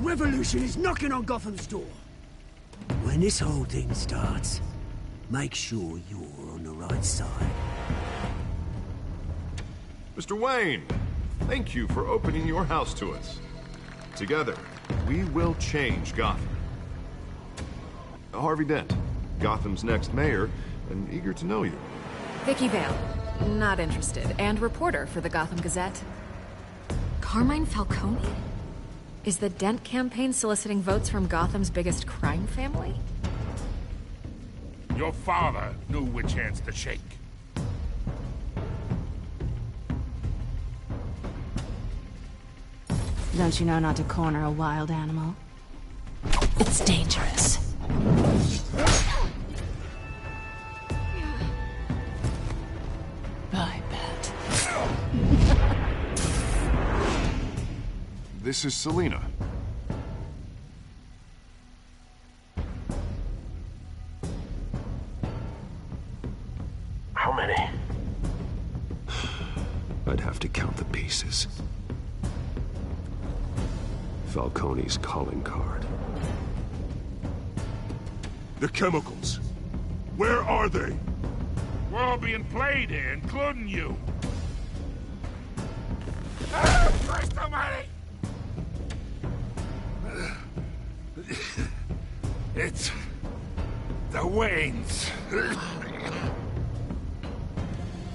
revolution is knocking on Gotham's door. When this whole thing starts, make sure you're on the right side. Mr. Wayne, thank you for opening your house to us. Together, we will change Gotham. Harvey Dent, Gotham's next mayor, and eager to know you. Vicky Vale, not interested, and reporter for the Gotham Gazette. Carmine Falcone? Is the Dent campaign soliciting votes from Gotham's biggest crime family? Your father knew which hands to shake. Don't you know not to corner a wild animal? It's dangerous. I bet. This is Selina. How many? I'd have to count the pieces. Falcone's calling card. The chemicals. Where are they? We're all being played here, including you. Ah, Christ almighty! It's... the Waynes.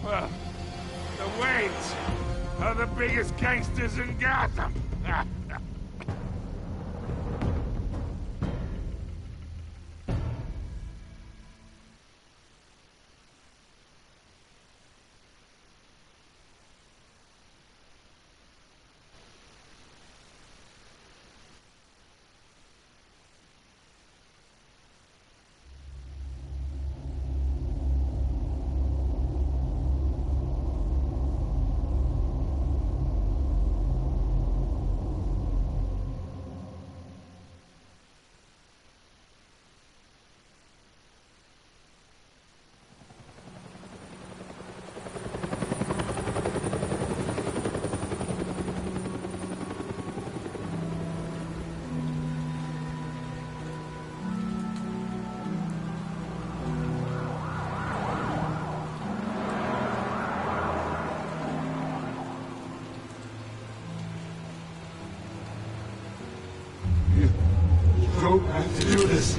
Well, the Waynes are the biggest gangsters in Gotham. Don't have to do this.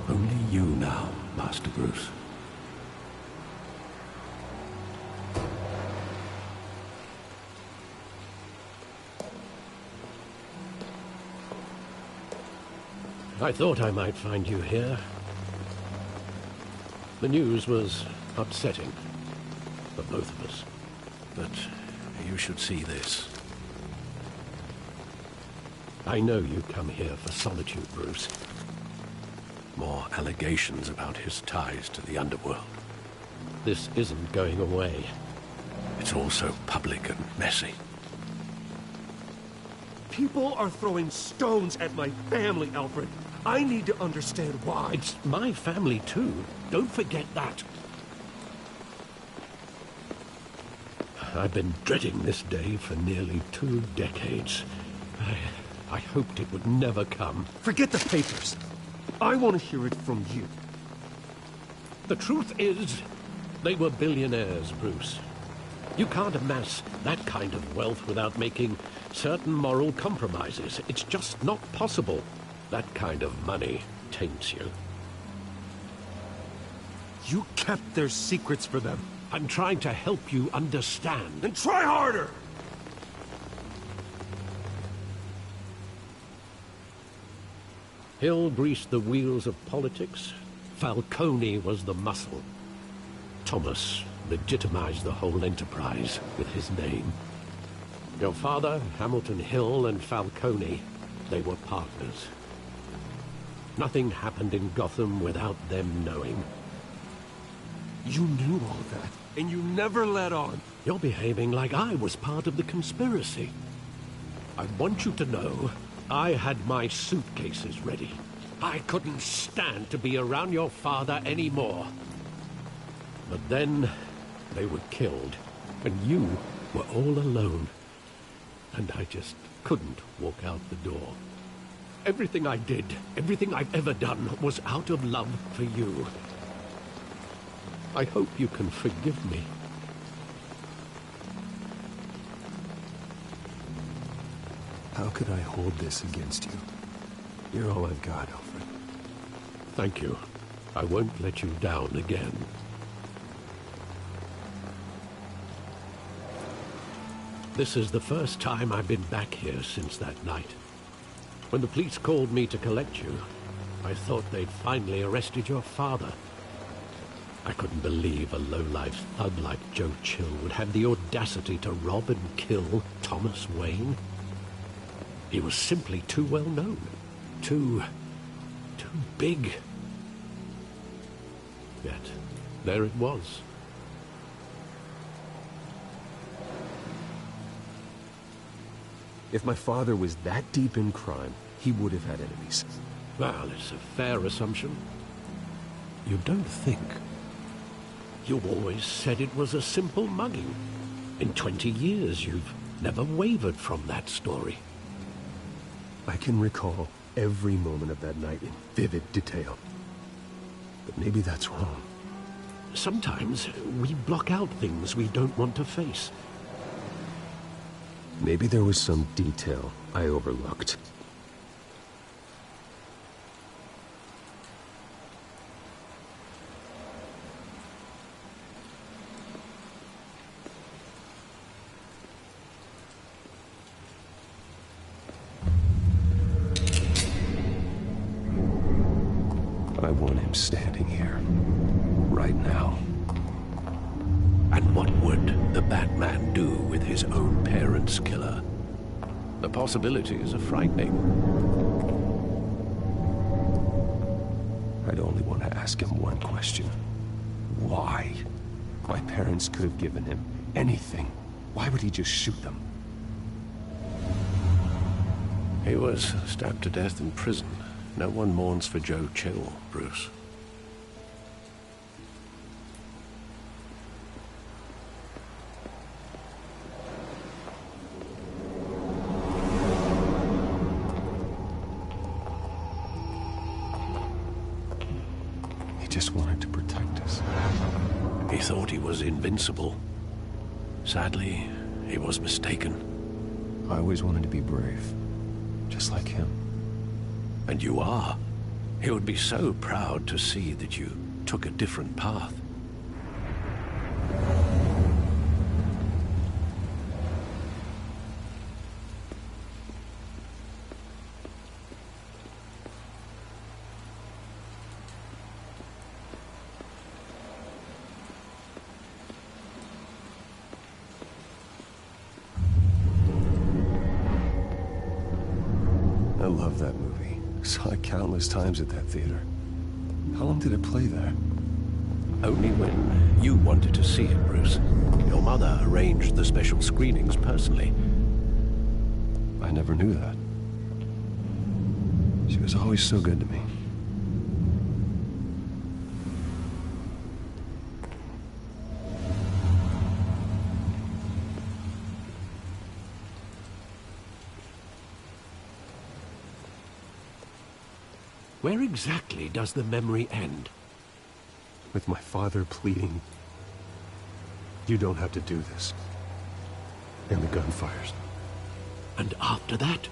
Only you now, Master Bruce. I thought I might find you here. The news was upsetting for both of us. But you should see this. I know you come here for solitude, Bruce. More allegations about his ties to the underworld. This isn't going away. It's also public and messy. People are throwing stones at my family, Alfred. I need to understand why. It's my family, too. Don't forget that. I've been dreading this day for nearly 2 decades. I hoped it would never come. Forget the papers. I want to hear it from you. The truth is, they were billionaires, Bruce. You can't amass that kind of wealth without making certain moral compromises. It's just not possible. That kind of money taints you. You kept their secrets for them. I'm trying to help you understand. Then try harder! Hill greased the wheels of politics. Falcone was the muscle. Thomas legitimized the whole enterprise with his name. Your father, Hamilton Hill, and Falcone, they were partners. Nothing happened in Gotham without them knowing. You knew all that, and you never let on. You're behaving like I was part of the conspiracy. I want you to know I had my suitcases ready. I couldn't stand to be around your father anymore. But then they were killed, and you were all alone. and I just couldn't walk out the door. Everything I did, everything I've ever done, was out of love for you. I hope you can forgive me. How could I hold this against you? You're all I've got, Alfred. Thank you. I won't let you down again. This is the first time I've been back here since that night. When the police called me to collect you, I thought they'd finally arrested your father. I couldn't believe a low-life thug like Joe Chill would have the audacity to rob and kill Thomas Wayne. He was simply too well known. Too big. Yet, there it was. If my father was that deep in crime, he would have had enemies. Well, it's a fair assumption. You don't think. You always said it was a simple mugging. In 20 years, you've never wavered from that story. I can recall every moment of that night in vivid detail. But maybe that's wrong. Sometimes we block out things we don't want to face. Maybe there was some detail I overlooked. I want him standing here, right now. And what would the Batman do with his own parents' killer? The possibilities are frightening. I'd only want to ask him one question. Why? My parents could have given him anything. Why would he just shoot them? He was stabbed to death in prison. No one mourns for Joe Chill, Bruce. He just wanted to protect us. He thought he was invincible. Sadly, he was mistaken. I always wanted to be brave, just like him. And you are. He would be so proud to see that you took a different path. I love that movie. Saw it countless times at that theater. How long did it play there? Only when you wanted to see it, Bruce. Your mother arranged the special screenings personally. I never knew that. She was always so good to me. Where exactly does the memory end? With my father pleading, "You don't have to do this." And the gun fires. And after that?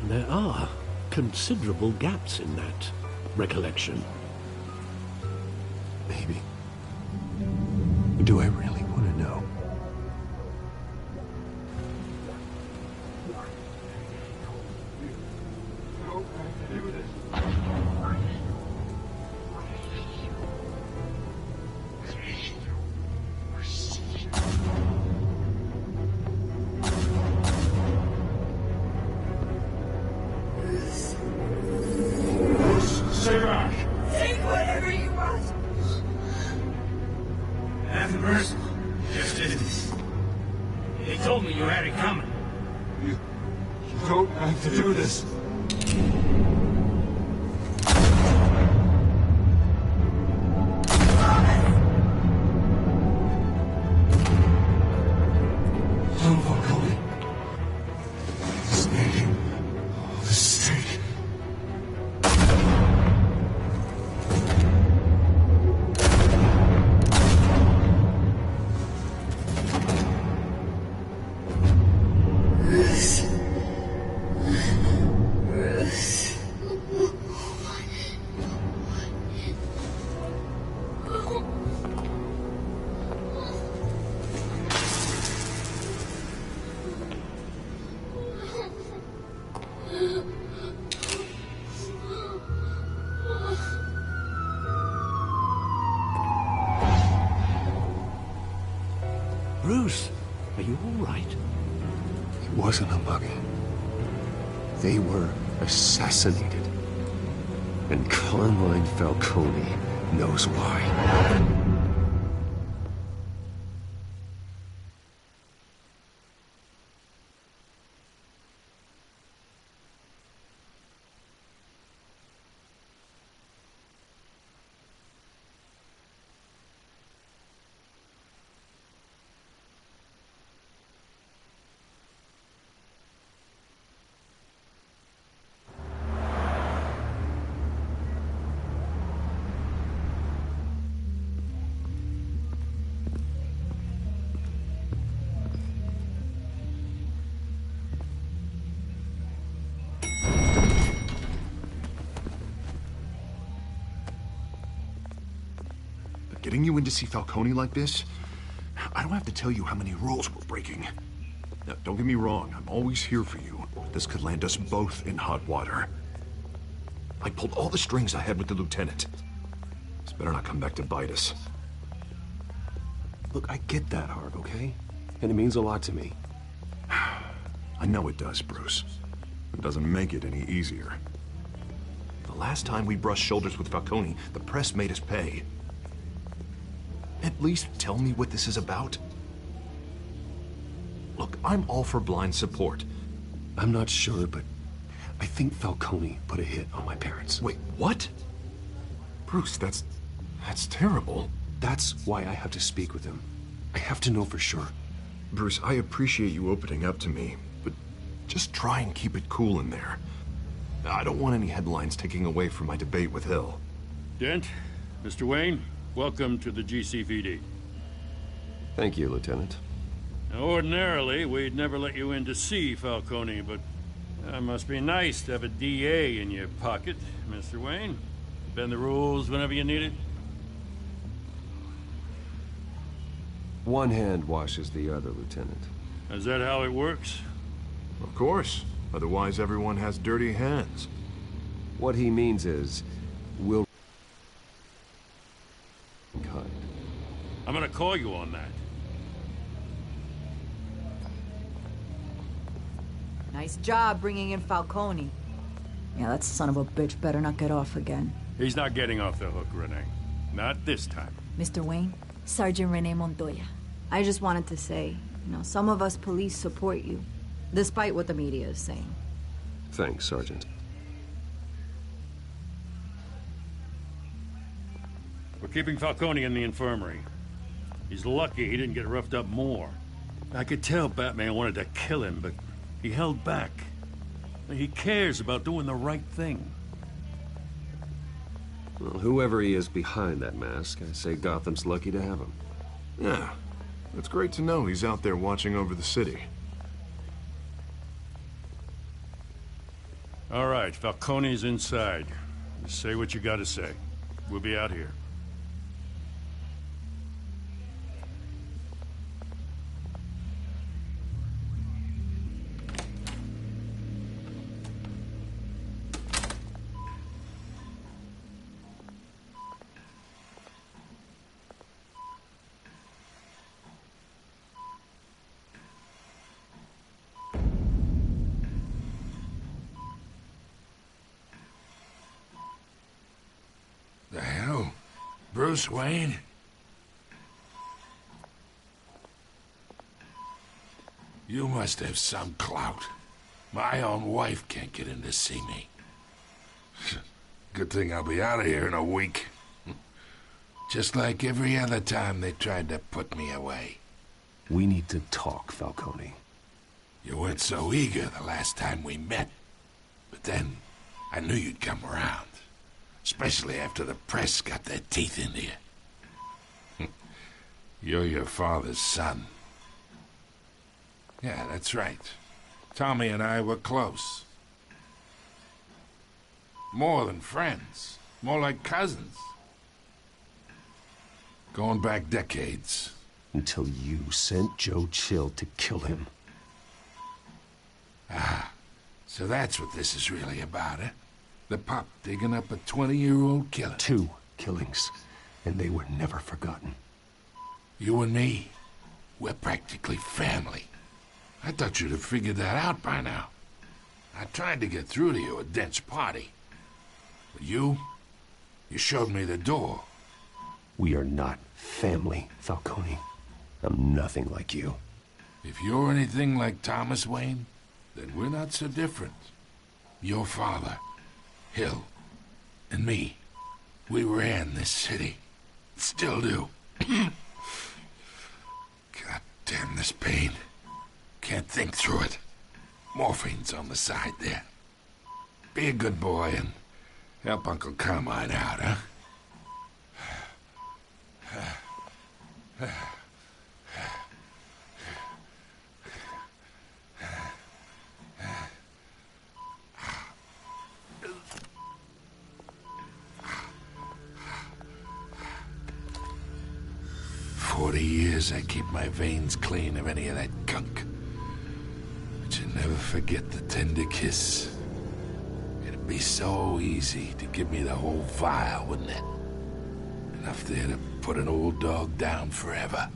There are considerable gaps in that recollection. Maybe. Do I really want to know? Stay back! Take whatever you want. Nothing personal. Just business. They told me you had it coming. You don't have to do this. Bruce, are you all right? It wasn't a mugging. They were assassinated. And Carmine Falcone knows why. Getting you in to see Falcone like this? I don't have to tell you how many rules we're breaking. Now, don't get me wrong, I'm always here for you. But this could land us both in hot water. I pulled all the strings I had with the lieutenant. This better not come back to bite us. Look, I get that, Harv, okay? And it means a lot to me. I know it does, Bruce. It doesn't make it any easier. The last time we brushed shoulders with Falcone, the press made us pay. At least tell me what this is about. Look, I'm all for blind support. I'm not sure, but I think Falcone put a hit on my parents. Wait, what? Bruce, that's terrible. That's why I have to speak with him. I have to know for sure. Bruce, I appreciate you opening up to me, but just try and keep it cool in there. I don't want any headlines taking away from my debate with Hill. Dent, Mr. Wayne, welcome to the GCPD. Thank you, Lieutenant. Now, ordinarily, we'd never let you in to see Falcone, but it must be nice to have a DA in your pocket, Mr. Wayne. Bend the rules whenever you need it. One hand washes the other, Lieutenant. Is that how it works? Of course. Otherwise, everyone has dirty hands. What he means is, we'll... kind. I'm gonna call you on that. Nice job bringing in Falcone. Yeah, that son of a bitch better not get off again. He's not getting off the hook, Renee. Not this time. Mr. Wayne, Sergeant Renee Montoya. I just wanted to say, some of us police support you, despite what the media is saying. Thanks, Sergeant. We're keeping Falcone in the infirmary. He's lucky he didn't get roughed up more. I could tell Batman wanted to kill him, but he held back. He cares about doing the right thing. Well, whoever he is behind that mask, I say Gotham's lucky to have him. Yeah, it's great to know he's out there watching over the city. All right, Falcone's inside. Just say what you gotta say. We'll be out here. The hell? Bruce Wayne? You must have some clout. My own wife can't get in to see me. Good thing I'll be out of here in a week. Just like every other time they tried to put me away. We need to talk, Falcone. You weren't so eager the last time we met. But then, I knew you'd come around. Especially after the press got their teeth into you. You're your father's son. Yeah, that's right. Tommy and I were close. More than friends. More like cousins. Going back decades. Until you sent Joe Chill to kill him. Ah, so that's what this is really about, eh? The pup digging up a 20-year-old killer. 2 killings, and they were never forgotten. You and me, We're practically family. I thought you'd have figured that out by now. I tried to get through to you at Dent's party. But you showed me the door. We are not family, Falcone. I'm nothing like you. If you're anything like Thomas Wayne, then we're not so different. Your father, Hill, and me, we ran this city. Still do. God damn this pain. Can't think through it. Morphine's on the side there. Be a good boy and help Uncle Carmine out, huh? 40 years I keep my veins clean of any of that gunk. But you never forget the tender kiss. It'd be so easy to give me the whole vial, wouldn't it? Enough there to put an old dog down forever.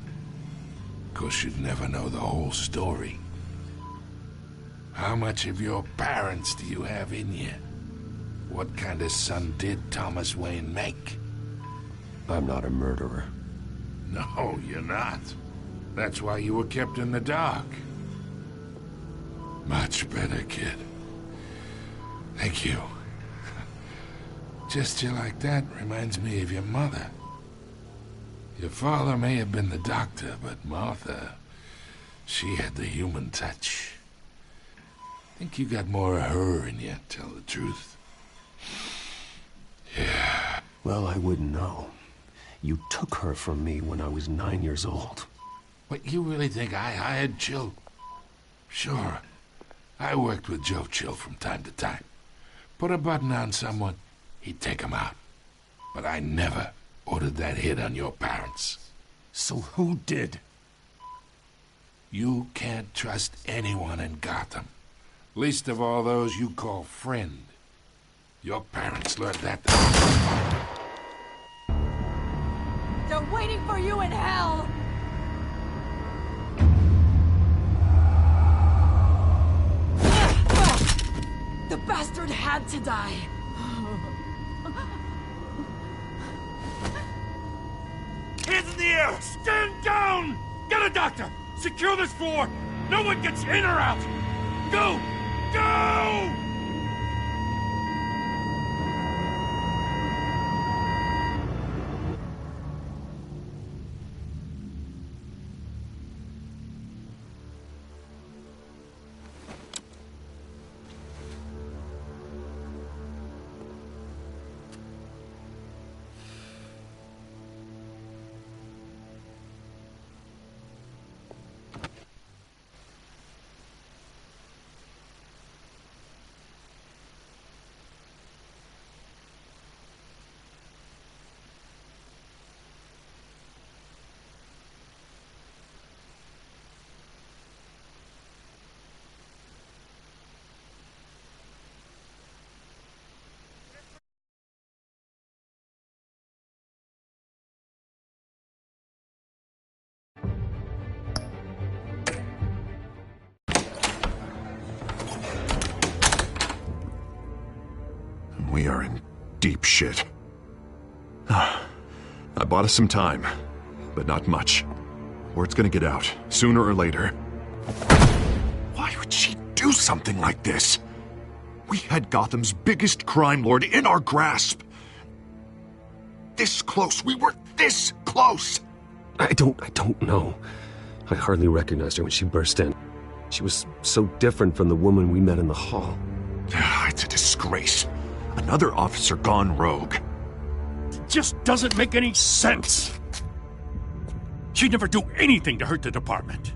Of course, you'd never know the whole story. How much of your parents do you have in you? What kind of son did Thomas Wayne make? I'm not a murderer. No, you're not. That's why you were kept in the dark. Much better, kid. Thank you. Gesture like that reminds me of your mother. Your father may have been the doctor, but Martha, she had the human touch. I think you got more of her in you, tell the truth. Yeah. Well, I wouldn't know. You took her from me when I was 9 years old. What, you really think I hired Chill? Sure. I worked with Joe Chill from time to time. Put a button on someone, he'd take him out. But I never ordered that hit on your parents. So who did? You can't trust anyone in Gotham. Least of all those you call friend. Your parents learned that. They're waiting for you in hell! The bastard had to die. Hands in the air! Stand down! Get a doctor! Secure this floor! No one gets in or out! Go! Go! We are in deep shit. I bought us some time, but not much. Word's gonna get out, sooner or later. Why would she do something like this? We had Gotham's biggest crime lord in our grasp. This close. We were this close. I don't know. I hardly recognized her when she burst in. She was so different from the woman we met in the hall. It's a disgrace. Another officer gone rogue. It just doesn't make any sense. She'd never do anything to hurt the department.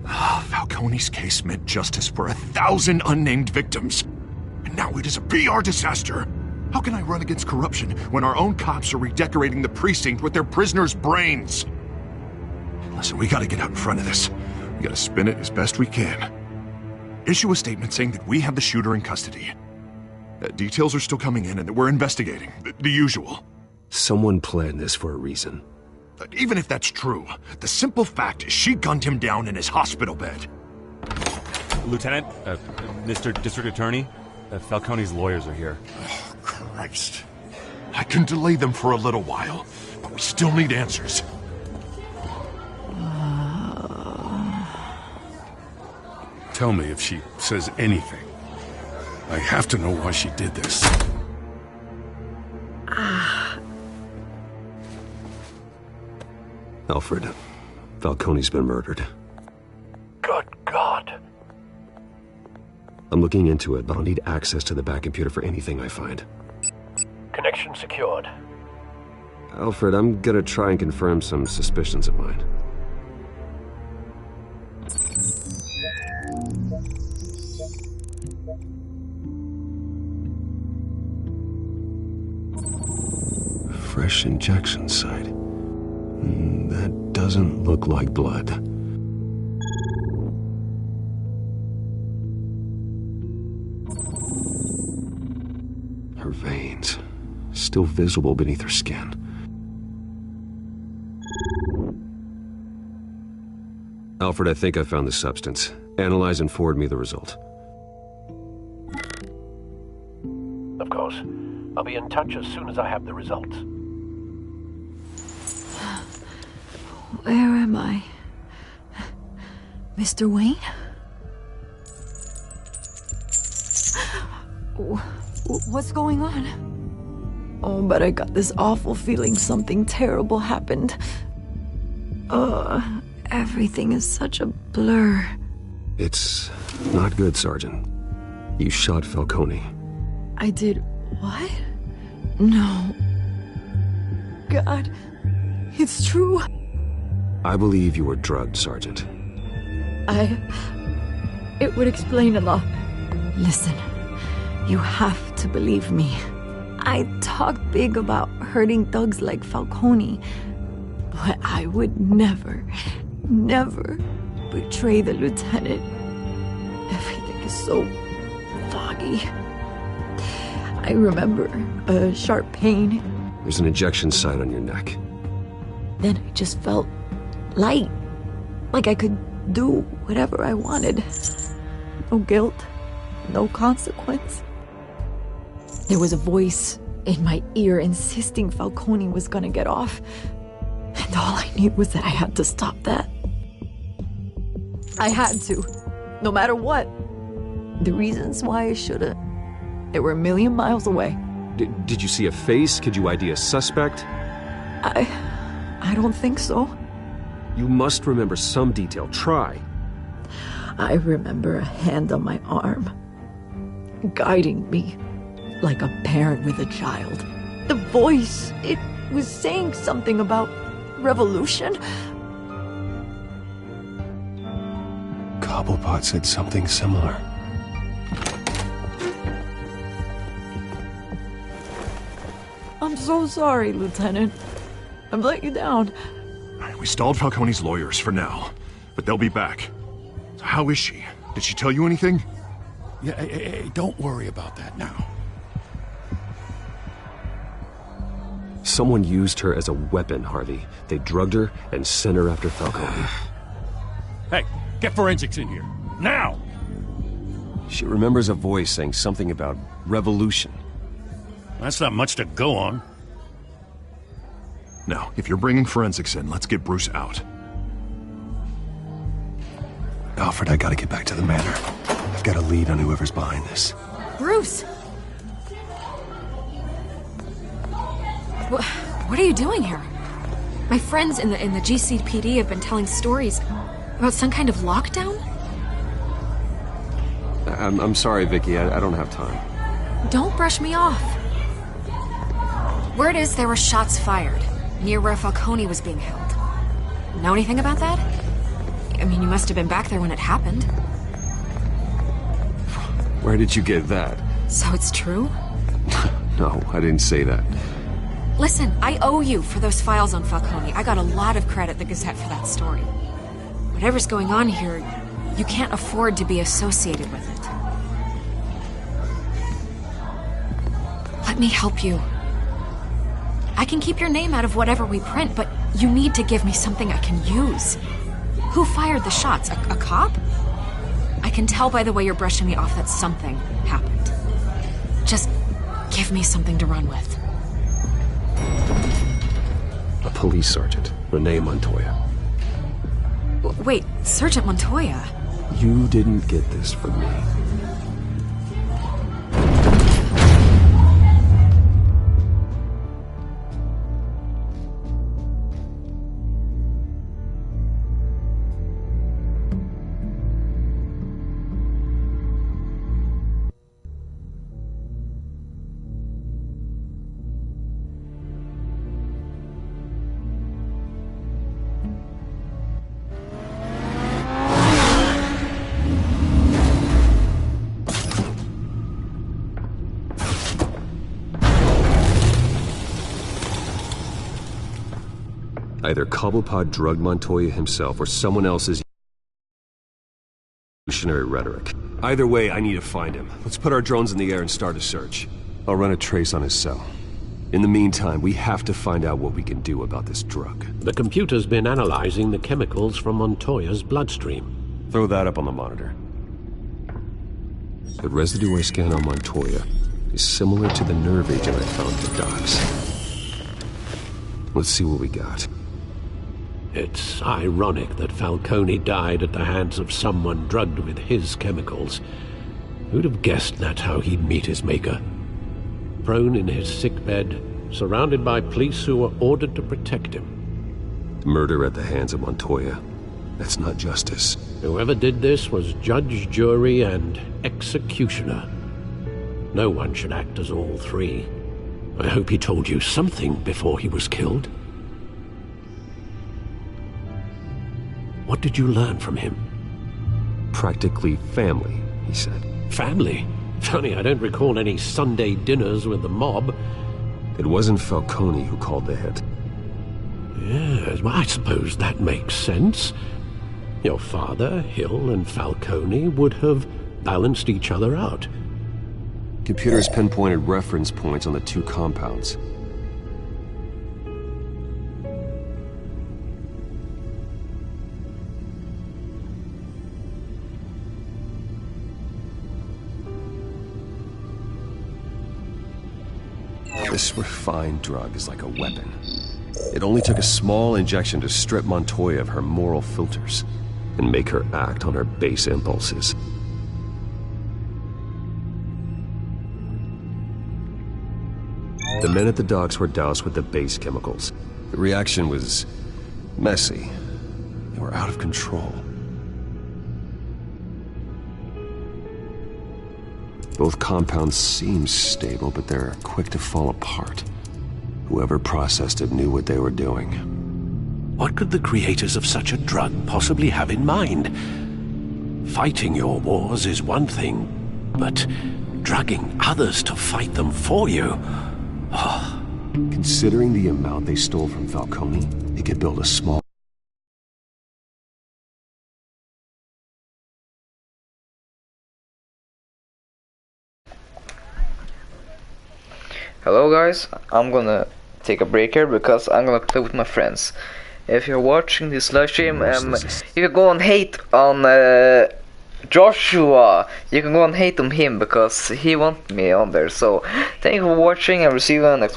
Falcone's case meant justice for 1,000 unnamed victims. And now it is a PR disaster. How can I run against corruption when our own cops are redecorating the precinct with their prisoners' brains? Listen, we gotta get out in front of this. We gotta spin it as best we can. Issue a statement saying that we have the shooter in custody. Details are still coming in and that we're investigating. The usual. Someone planned this for a reason. Even if that's true, the simple fact is she gunned him down in his hospital bed. Lieutenant, Mr. District Attorney, Falcone's lawyers are here. Oh, Christ. I can delay them for a little while, but we still need answers. Tell me if she says anything. I have to know why she did this. Alfred, Falcone's been murdered. Good God. I'm looking into it, but I'll need access to the back computer for anything I find. Connection secured. Alfred, I'm gonna try and confirm some suspicions of mine. Fresh injection site. That doesn't look like blood. Her veins, still visible beneath her skin. Alfred, I think I found the substance. Analyze and forward me the result. Of course. I'll be in touch as soon as I have the results. Where am I? Mr. Wayne? What's going on? Oh, but I got this awful feeling something terrible happened. Everything is such a blur. It's not good, Sergeant. You shot Falcone. I did what? No. God, it's true. I believe you were drugged, Sergeant. It would explain a lot. Listen, you have to believe me. I talk big about hurting thugs like Falcone, but I would never betray the lieutenant. Everything is so foggy. I remember a sharp pain. There's an injection site on your neck. Then I just felt light, like I could do whatever I wanted. No guilt, no consequence. There was a voice in my ear insisting Falcone was gonna get off, and all I knew was that I had to stop that. I had to, no matter what. The reasons why I should've, they were a million miles away. Did you see a face? Could you ID a suspect? I don't think so. You must remember some detail. Try. I remember a hand on my arm, guiding me like a parent with a child. The voice, it was saying something about revolution. Cobblepot said something similar. I'm so sorry, Lieutenant. I've let you down. We stalled Falcone's lawyers for now, but they'll be back. So how is she? Did she tell you anything? Yeah, hey, don't worry about that now. Someone used her as a weapon, Harvey. They drugged her and sent her after Falcone. Hey, get forensics in here. Now! She remembers a voice saying something about revolution. That's not much to go on. Now, if you're bringing forensics in, let's get Bruce out. Alfred, I gotta get back to the manor. I've got a lead on whoever's behind this. Bruce! What are you doing here? My friends in the GCPD have been telling stories about some kind of lockdown? I'm sorry, Vicky. I don't have time. Don't brush me off. Word is there were shots fired near where Falcone was being held. Know anything about that? I mean, you must have been back there when it happened. Where did you get that? So it's true? No, I didn't say that. Listen, I owe you for those files on Falcone. I got a lot of credit at the Gazette for that story. Whatever's going on here, you can't afford to be associated with it. Let me help you. I can keep your name out of whatever we print, but you need to give me something I can use. Who fired the shots? A cop? I can tell by the way you're brushing me off that something happened. Just give me something to run with. A police sergeant, Renee Montoya. Wait, Sergeant Montoya? You didn't get this from me. Either Cobblepot drugged Montoya himself or someone else's revolutionary rhetoric. Either way, I need to find him. Let's put our drones in the air and start a search. I'll run a trace on his cell. In the meantime, we have to find out what we can do about this drug. The computer's been analyzing the chemicals from Montoya's bloodstream. Throw that up on the monitor. The residue I scan on Montoya is similar to the nerve agent I found at the docks. Let's see what we got. It's ironic that Falcone died at the hands of someone drugged with his chemicals. Who'd have guessed that's how he'd meet his maker? Prone in his sickbed, surrounded by police who were ordered to protect him. Murder at the hands of Montoya. That's not justice. Whoever did this was judge, jury, and executioner. No one should act as all three. I hope he told you something before he was killed. What did you learn from him? Practically family, he said. Family? Funny, I don't recall any Sunday dinners with the mob. It wasn't Falcone who called the hit. Yes, well, I suppose that makes sense. Your father, Hill, and Falcone would have balanced each other out. Computers pinpointed reference points on the two compounds. This refined drug is like a weapon. It only took a small injection to strip Montoya of her moral filters and make her act on her base impulses. The men at the docks were doused with the base chemicals. The reaction was messy. They were out of control. Both compounds seem stable, but they're quick to fall apart. Whoever processed it knew what they were doing. What could the creators of such a drug possibly have in mind? Fighting your wars is one thing, but drugging others to fight them for you? Oh. Considering the amount they stole from Falcone, they could build a small... Hello guys, I'm gonna take a break here because I'm gonna play with my friends. If you're watching this live stream, you can go and hate on Joshua. You can go and hate on him because he wanted me on there. So thank you for watching and we'll see you on the next